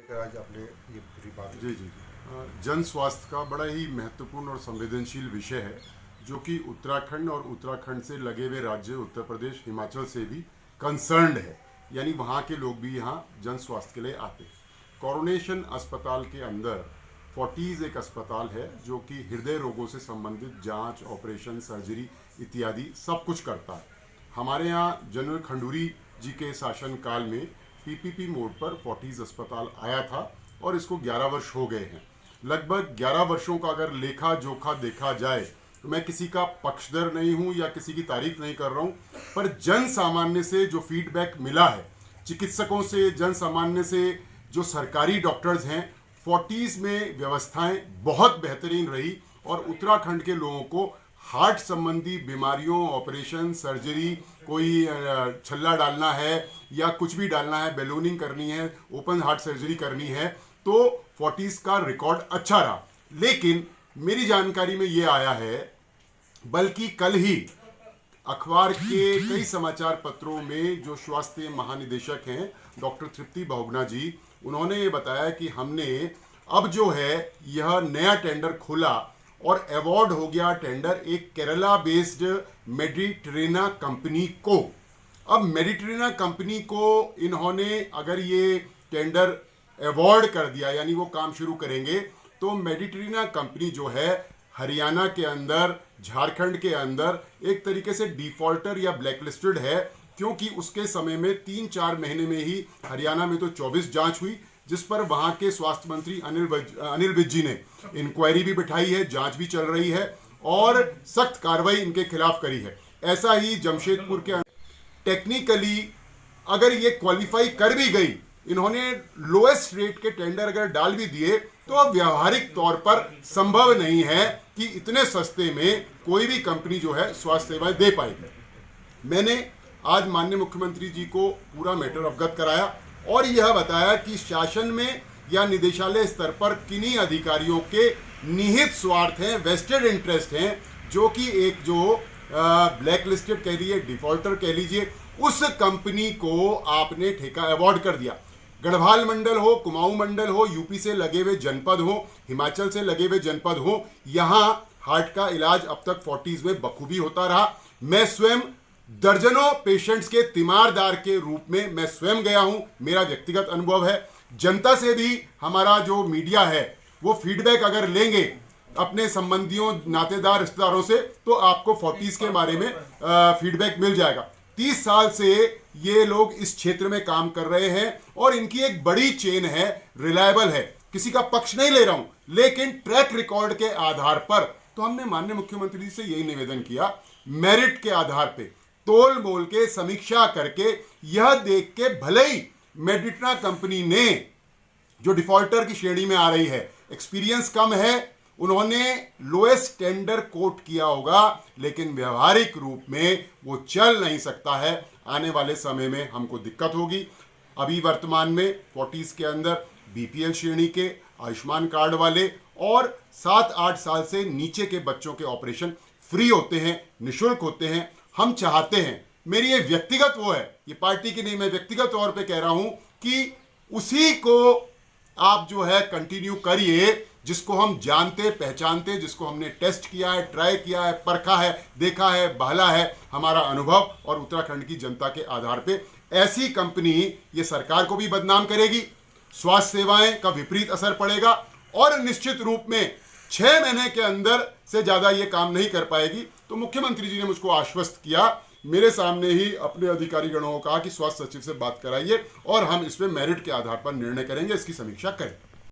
आज आपने ये पूरी बात जी जी जन स्वास्थ्य का बड़ा ही महत्वपूर्ण और संवेदनशील विषय है जो कि उत्तराखंड और उत्तराखंड से लगे हुए राज्य उत्तर प्रदेश हिमाचल से भी कंसर्न्ड है। यानी वहाँ के लोग भी यहाँ जन स्वास्थ्य के लिए आते हैं। कोरोनेशन अस्पताल के अंदर फोर्टीज एक अस्पताल है जो कि हृदय रोगों से संबंधित जांच, ऑपरेशन, सर्जरी इत्यादि सब कुछ करता है। हमारे यहाँ जनरल खंडूरी जी के शासनकाल में पीपीपी मोड पर फोर्टीज अस्पताल आया था और इसको 11 वर्ष हो गए हैं। लगभग 11 वर्षों का अगर लेखा जोखा देखा जाए तो मैं किसी का पक्षधर नहीं हूं या किसी की तारीफ नहीं कर रहा हूं, पर जन सामान्य से जो फीडबैक मिला है, चिकित्सकों से, जन सामान्य से, जो सरकारी डॉक्टर्स हैं, फोर्टीज में व्यवस्थाएं बहुत बेहतरीन रही और उत्तराखंड के लोगों को हार्ट संबंधी बीमारियों, ऑपरेशन, सर्जरी, कोई छल्ला डालना है या कुछ भी डालना है, बैलूनिंग करनी है, ओपन हार्ट सर्जरी करनी है, तो फोर्टीज का रिकॉर्ड अच्छा रहा। लेकिन मेरी जानकारी में ये आया है, बल्कि कल ही अखबार के कई समाचार पत्रों में जो स्वास्थ्य महानिदेशक हैं डॉक्टर तृप्ति बहुगुणा जी, उन्होंने ये बताया कि हमने अब जो है यह नया टेंडर खोला और अवार्ड हो गया टेंडर एक केरला बेस्ड मेडिट्रेना कंपनी को। अब मेडिट्रेना कंपनी को इन्होंने अगर ये टेंडर अवार्ड कर दिया, यानी वो काम शुरू करेंगे, तो मेडिट्रेना कंपनी जो है हरियाणा के अंदर, झारखंड के अंदर एक तरीके से डिफॉल्टर या ब्लैकलिस्टेड है, क्योंकि उसके समय में 3-4 महीने में ही हरियाणा में तो 24 जांच हुई, जिस पर वहां के स्वास्थ्य मंत्री अनिल विज जी ने इंक्वायरी भी बिठाई है, जांच भी चल रही है और सख्त कार्रवाई इनके खिलाफ करी है। ऐसा ही जमशेदपुर के टेक्निकली अगर ये क्वालिफाई कर भी गई, इन्होंने लोएस्ट रेट के टेंडर अगर डाल भी दिए, तो अब व्यावहारिक तौर पर संभव नहीं है कि इतने सस्ते में कोई भी कंपनी जो है स्वास्थ्य सेवाएं दे पाएगी। मैंने आज माननीय मुख्यमंत्री जी को पूरा मैटर अवगत कराया और यह बताया कि शासन में या निदेशालय स्तर पर किन्हीं अधिकारियों के निहित स्वार्थ हैं, वेस्टेड इंटरेस्ट हैं, जो कि एक जो ब्लैक लिस्टेड कह लीजिए, डिफॉल्टर कह लीजिए, उस कंपनी को आपने ठेका अवार्ड कर दिया। गढ़वाल मंडल हो, कुमाऊं मंडल हो, यूपी से लगे हुए जनपद हो, हिमाचल से लगे हुए जनपद हो, यहाँ हार्ट का इलाज अब तक फोर्टीज में बखूबी होता रहा। मैं स्वयं दर्जनों पेशेंट्स के तीमारदार के रूप में मैं स्वयं गया हूं, मेरा व्यक्तिगत अनुभव है। जनता से भी हमारा जो मीडिया है वो फीडबैक अगर लेंगे अपने संबंधियों, नातेदार, रिश्तेदारों से, तो आपको फोर्टीज के बारे में फीडबैक मिल जाएगा। 30 साल से ये लोग इस क्षेत्र में काम कर रहे हैं और इनकी एक बड़ी चेन है, रिलायबल है। किसी का पक्ष नहीं ले रहा हूं, लेकिन ट्रैक रिकॉर्ड के आधार पर तो हमने माननीय मुख्यमंत्री जी से यही निवेदन किया, मेरिट के आधार पे तोल मोल के समीक्षा करके यह देख के, भले ही मेडिट्रेना कंपनी ने जो डिफॉल्टर की श्रेणी में आ रही है, एक्सपीरियंस कम है, उन्होंने लोएस्ट टेंडर कोट किया होगा, लेकिन व्यवहारिक रूप में वो चल नहीं सकता है। आने वाले समय में हमको दिक्कत होगी। अभी वर्तमान में फोर्टीज के अंदर बीपीएल श्रेणी के, आयुष्मान कार्ड वाले और 7-8 साल से नीचे के बच्चों के ऑपरेशन फ्री होते हैं, निःशुल्क होते हैं। हम चाहते हैं, मेरी ये व्यक्तिगत वो है, ये पार्टी की नहीं, मैं व्यक्तिगत तौर पे कह रहा हूं कि उसी को आप जो है कंटिन्यू करिए, जिसको हम जानते, पहचानते, जिसको हमने टेस्ट किया है, ट्राई किया है, परखा है, देखा है, बहला है, हमारा अनुभव और उत्तराखंड की जनता के आधार पे। ऐसी कंपनी ये सरकार को भी बदनाम करेगी, स्वास्थ्य सेवाएं का विपरीत असर पड़ेगा और निश्चित रूप में 6 महीने के अंदर से ज्यादा ये काम नहीं कर पाएगी। तो मुख्यमंत्री जी ने मुझको आश्वस्त किया, मेरे सामने ही अपने अधिकारी गणों को कहा कि स्वास्थ्य सचिव से बात कराइए और हम इस पे मेरिट के आधार पर निर्णय करेंगे, इसकी समीक्षा करें।